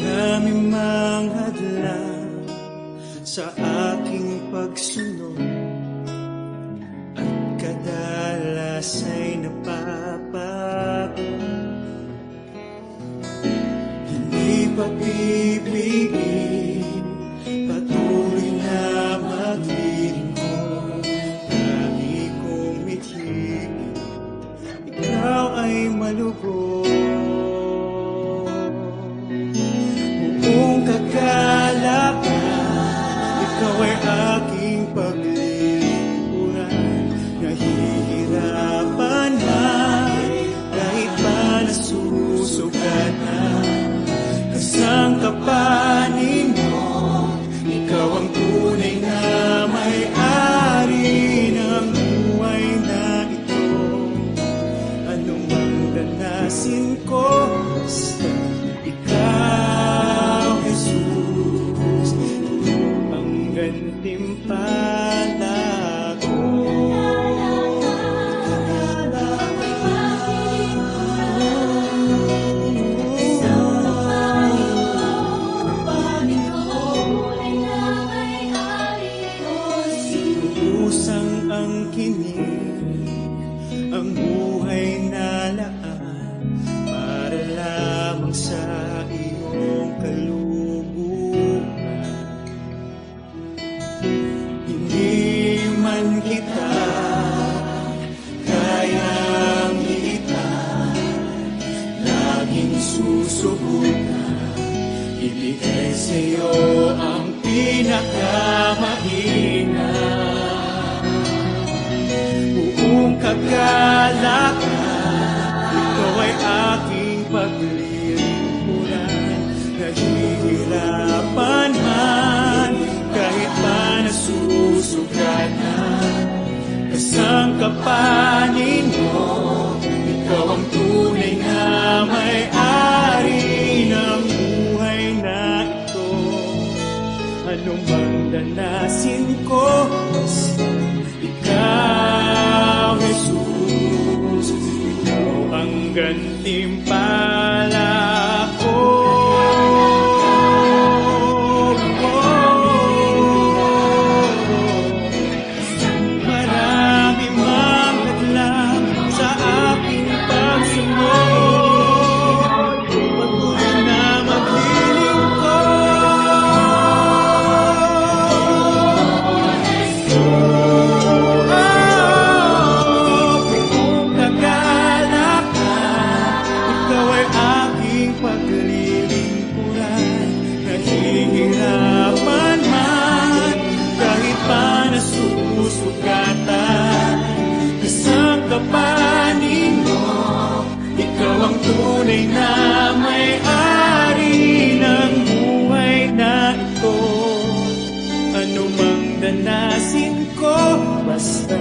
Maraming mga hadlang sa aking pagsunod, at kadalas ay napapago. Hindi papipigil, patuloy na maglilingkod. Lagi kong mithiin, ikaw ay malubos. Buong kagalakan, ikaw ay aking paglilingkuran. Nahihirapan man, kahit pa nasusugatan. Kasangkapanin mo, ikaw ang tunay na may-ari ng buhay na ito. Anumang danasin ko, basta ikaw, Jesus, ang gantimpala ko. Usang ang kinig, ang buhay na laan, para lamang sa iyong kaluguran. Hindi man kita kayang iitan, laging susubukan ibigay sa iyo ang pinakamahina. Buong kagalakan, ikaw ay aking paglilingkuran. Nahihirapan man, kahit pa nasusugatan. Kasangkapanin mo, ikaw ang tunay na may-ari ng buhay na ito. Anumang danasin ko, basta ikaw, Jesus, ikaw ang gantimpala ko. Marami mang hadlang sa aking pagsunod, patuloy na paglilingkuran. Nahihirapan man, kahit pa nasusugatan. Kasangkapanin mo, ikaw ang tunay na may-ari ng buhay na ito. Anumang danasin ko, basta